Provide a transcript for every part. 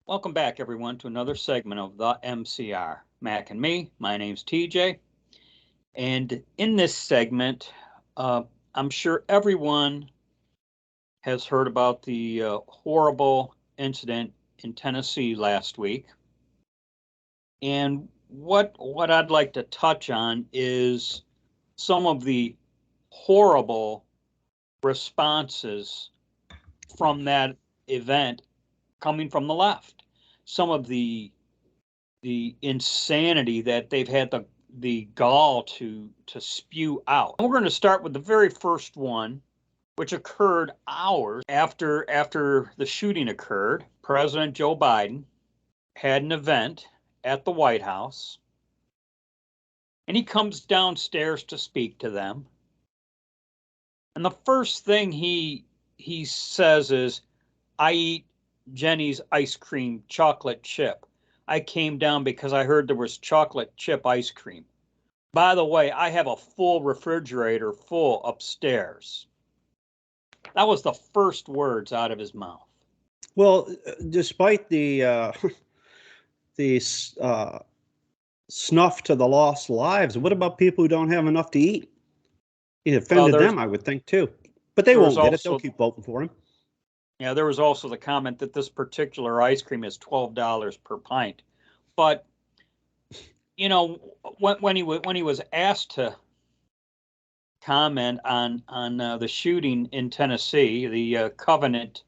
Welcome back, everyone, to another segment of the MCR. Mac and me. My name's TJ. And in this segment, uh, I'm sure everyone has heard about the horrible incident in Tennessee last week. And what I'd like to touch on is some of the horrible responses from that event coming from the left. Some of the insanity that they've had the gall to spew out. We're going to start with the very first one, which occurred hours after the shooting occurred. President Joe Biden had an event at the White House, and he comes downstairs to speak to them. And the first thing he says is, "I eat Jenny's ice cream chocolate chip. I came down because I heard there was chocolate chip ice cream. By the way, I have a full refrigerator full upstairs." That was the first words out of his mouth. Well, despite the the snuff to the lost lives, what about people who don't have enough to eat? It offended them, I would think, too. But they won't get it. They'll keep voting for him. Yeah, there was also the comment that this particular ice cream is $12 per pint. But you know, when he was asked to comment on the shooting in Tennessee, the Covenant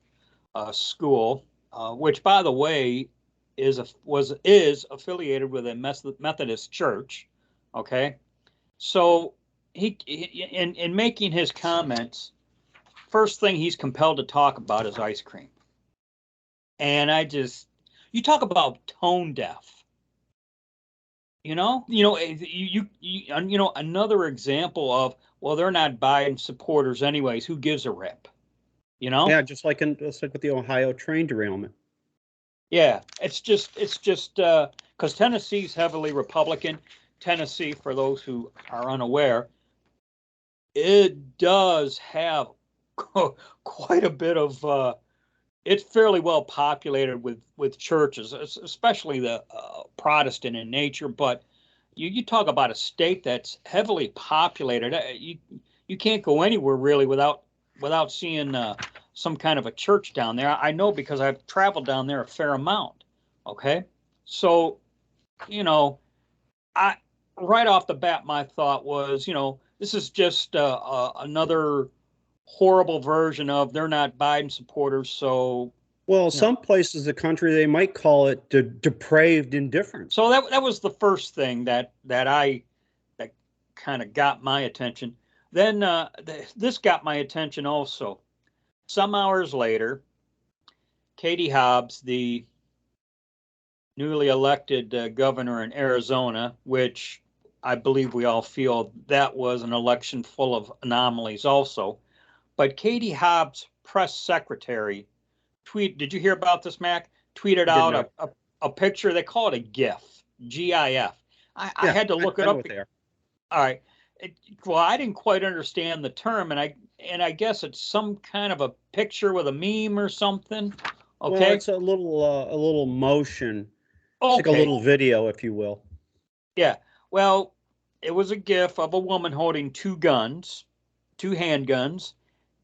school, which, by the way, is affiliated with a Methodist church. Okay, so he in making his comments, first thing he's compelled to talk about is ice cream, and you talk about tone deaf. Another example of, well, they're not Biden supporters anyways. Who gives a rip? Yeah, just like with the Ohio train derailment. Yeah, it's just because Tennessee's heavily Republican. Tennessee, for those who are unaware, it does have quite a bit of. It's fairly well populated with churches, especially the Protestant in nature. But you talk about a state that's heavily populated. You can't go anywhere really without seeing some kind of a church down there. I know because I've traveled down there a fair amount. Okay, so I right off the bat, my thought was, this is just another horrible version of they're not Biden supporters. So, well, some places in the country they might call it depraved indifference. So that was the first thing that kind of got my attention. Then this got my attention also. Some hours later, Katie Hobbs, the newly elected governor in Arizona, which I believe we all feel that was an election full of anomalies also. But Katie Hobbs' press secretary did you hear about this, Mac? Tweeted out a picture. They call it a GIF, GIF. I had to look it up. All right. Well, I didn't quite understand the term, and I guess it's some kind of a picture with a meme or something. Okay. Well, it's a little motion. It's like a little video, if you will. Yeah. Well, it was a GIF of a woman holding two handguns,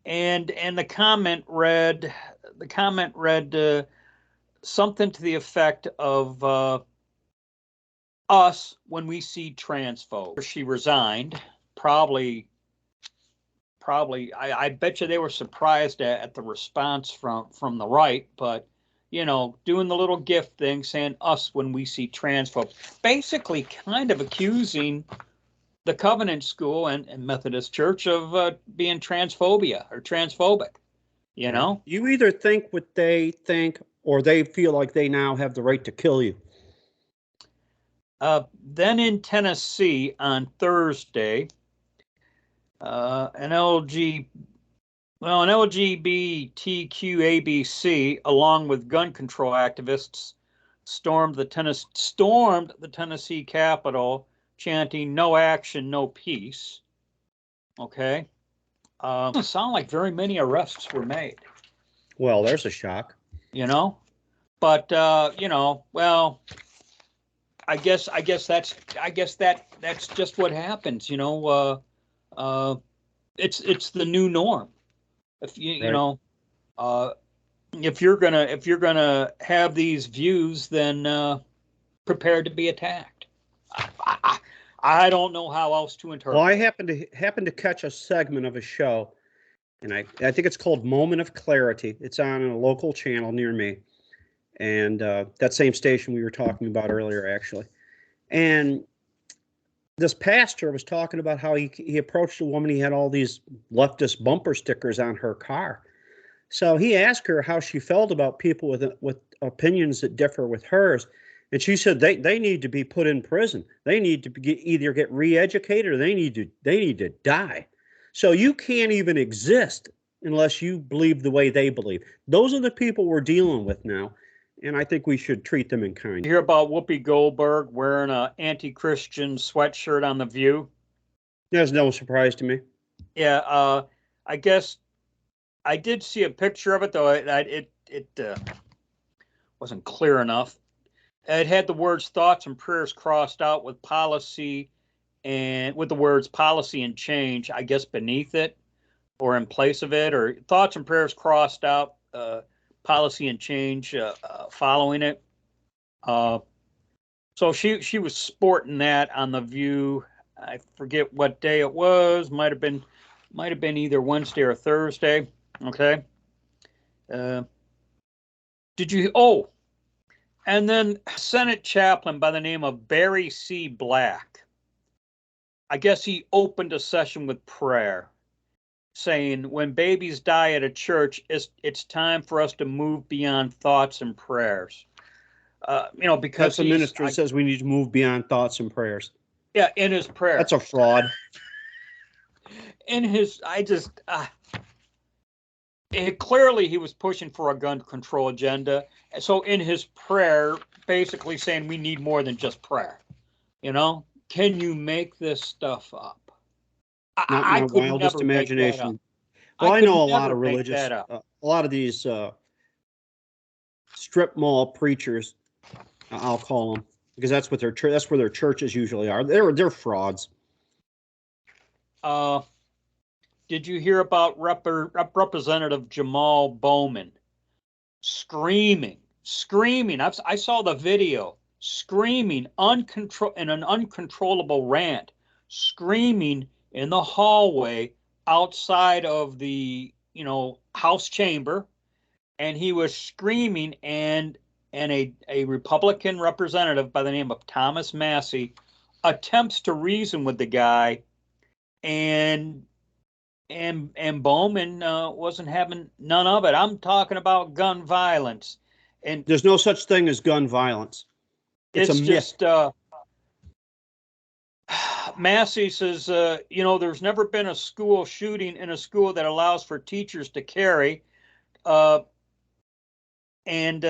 and the comment read something to the effect of us when we see transphobes. She resigned. Probably I bet you they were surprised at the response from the right, but doing the little gift thing, saying us when we see transphobes, basically kind of accusing the Covenant School and Methodist Church of being transphobia or transphobic. You either think what they think or they feel like they now have the right to kill you. Then in Tennessee on Thursday, an LGBTQ along with gun control activists stormed the Tennessee Capitol, chanting "No action, no peace." Okay, doesn't sound like very many arrests were made. Well, there's a shock. But well, I guess that's just what happens. It's the new norm. If Right. if you're gonna have these views, then prepare to be attacked. I don't know how else to Well, I interpret it. happened to catch a segment of a show, and I think it's called Moment of Clarity. It's on a local channel near me, and that same station we were talking about earlier, actually. And this pastor was talking about how he approached a woman. He had all these leftist bumper stickers on her car. So he asked her how she felt about people with opinions that differ with hers, and she said they need to be put in prison. They need to either get re-educated or they need to die. So you can't even exist unless you believe the way they believe. Those are the people we're dealing with now, and I think we should treat them in kind. You hear about Whoopi Goldberg wearing an anti-Christian sweatshirt on The View? That's no surprise to me. Yeah, I guess I did see a picture of it, though it wasn't clear enough. It had the words "thoughts and prayers" crossed out with policy and with the words "policy and change," I guess, beneath it or in place of it, or "thoughts and prayers" crossed out, policy and change following it. So she was sporting that on The View. I forget what day it was. Might have been either Wednesday or Thursday. Okay. Uh, did you? Oh, and then Senate chaplain by the name of Barry C. Black. I guess he opened a session with prayer, saying, "When babies die at a church, it's time for us to move beyond thoughts and prayers." Because That's a minister that says we need to move beyond thoughts and prayers. Yeah, in his prayer. That's a fraud. Clearly he was pushing for a gun control agenda. So in his prayer, basically saying we need more than just prayer. Can you make this stuff up? Not I my could wildest never make that up. imagination. Well, I could know a lot never of make religious, that up. a lot of these strip mall preachers, I'll call them, because that's what that's where their churches usually are. They're frauds. Did you hear about Representative Jamal Bowman screaming? I saw the video, screaming in an uncontrollable rant, screaming in the hallway outside of the House chamber, and he was screaming, and a Republican representative by the name of Thomas Massey attempts to reason with the guy, and Bowman wasn't having none of it. I'm talking about gun violence, and There's no such thing as gun violence. It's a myth. just Massey says, there's never been a school shooting in a school that allows for teachers to carry, and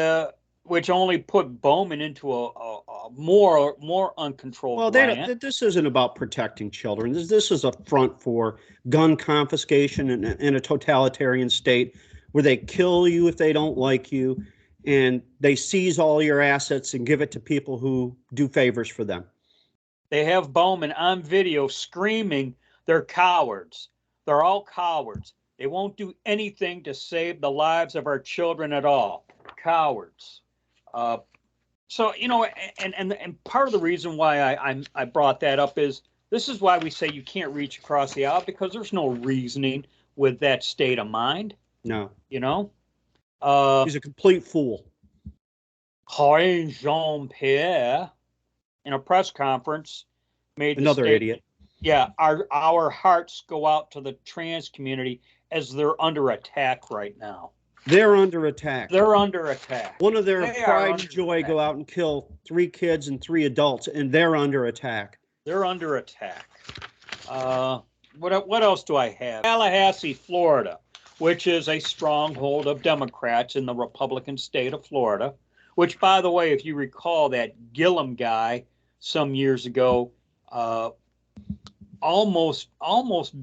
which only put Bowman into a more uncontrolled rant. This isn't about protecting children. This is a front for gun confiscation in a totalitarian state where they kill you if they don't like you, and they seize all your assets and give it to people who do favors for them. They have Bowman on video screaming, "They're cowards. They're all cowards. They won't do anything to save the lives of our children at all. Cowards." So and part of the reason why I brought that up is this is why we say you can't reach across the aisle, because there's no reasoning with that state of mind. No. He's a complete fool. Henri Jean-Pierre, in a press conference, made another idiot. Yeah, our hearts go out to the trans community as they're under attack right now. They're under attack. They're under attack. One of their pride and joy go out and kill 3 kids and 3 adults, and they're under attack. They're under attack. What else do I have? Tallahassee, Florida, which is a stronghold of Democrats in the Republican state of Florida, which, by the way, if you recall, that Gillum guy some years ago almost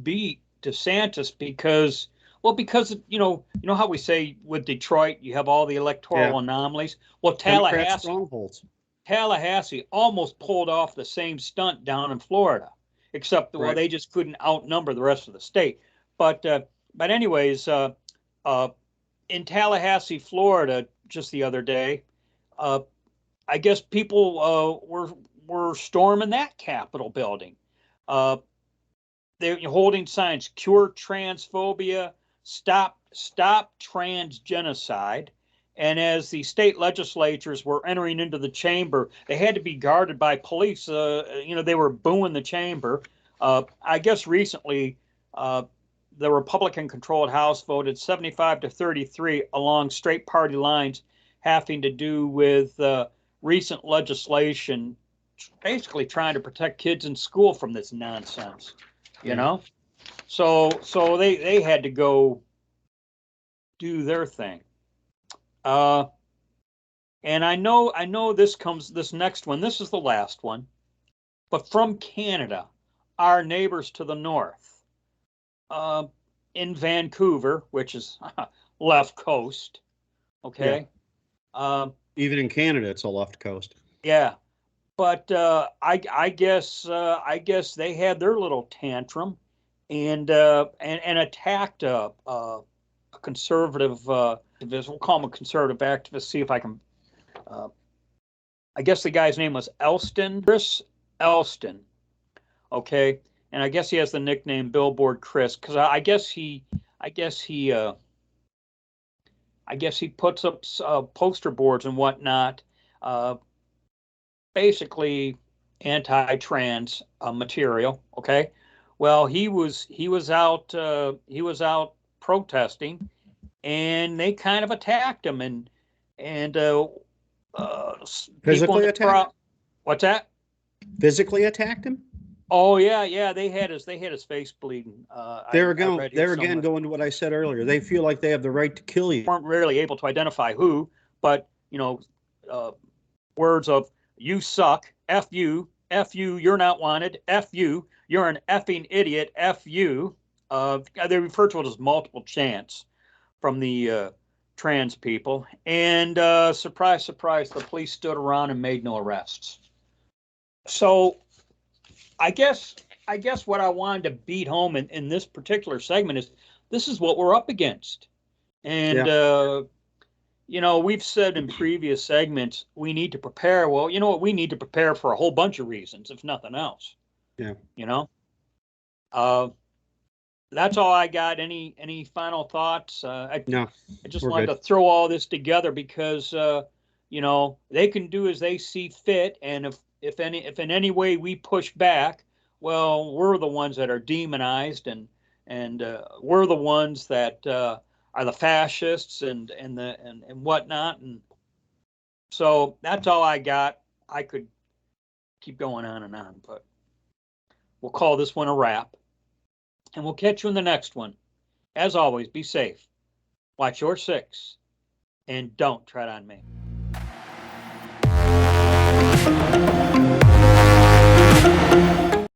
beat DeSantis because Well, because you know how we say with Detroit, you have all the electoral anomalies. Well, Democrat strongholds. Tallahassee almost pulled off the same stunt down in Florida, except well, they just couldn't outnumber the rest of the state. But anyways, in Tallahassee, Florida, just the other day, I guess people were storming that Capitol building. They're holding signs: "Cure transphobia, stop transgenocide." And as the state legislatures were entering into the chamber, they had to be guarded by police. They were booing the chamber. I guess recently, the Republican-controlled House voted 75 to 33 along straight party lines, having to do with recent legislation, basically trying to protect kids in school from this nonsense. You know, so they had to go do their thing. And I know this next one. This is the last one, but from Canada, our neighbors to the north, in Vancouver, which is left coast. Okay. Yeah. Even in Canada, it's a left coast. Yeah. But I guess they had their little tantrum and attacked a conservative activist. We'll call him a conservative activist. See if I can. I guess the guy's name was Chris Elston. Okay, and I guess he has the nickname Billboard Chris because I guess he puts up poster boards and whatnot. Basically anti-trans material. Okay, well he was out protesting, and they kind of attacked him and physically attacked. What's that? Physically attacked him. Oh yeah. They had his face bleeding. They're again going to what I said earlier. They feel like they have the right to kill you. Weren't really able to identify who, but words of "you suck," "f you," "you're not wanted," "f you," "you're an effing idiot," "f you." They refer to it as multiple chants from the trans people. And surprise, surprise, the police stood around and made no arrests. So I guess what I wanted to beat home in this particular segment is this is what we're up against. And we've said in previous segments, we need to prepare. Well, you know what? We need to prepare for a whole bunch of reasons, if nothing else. Yeah. That's all I got. Any final thoughts? No. I just wanted to throw all this together because, they can do as they see fit. And if in any way we push back, well, we're the ones that are demonized and we're the ones that, are the fascists and whatnot. And so that's all I got. I could keep going on and on, but we'll call this one a wrap. And we'll catch you in the next one. As always, be safe. Watch your six. And don't tread on me.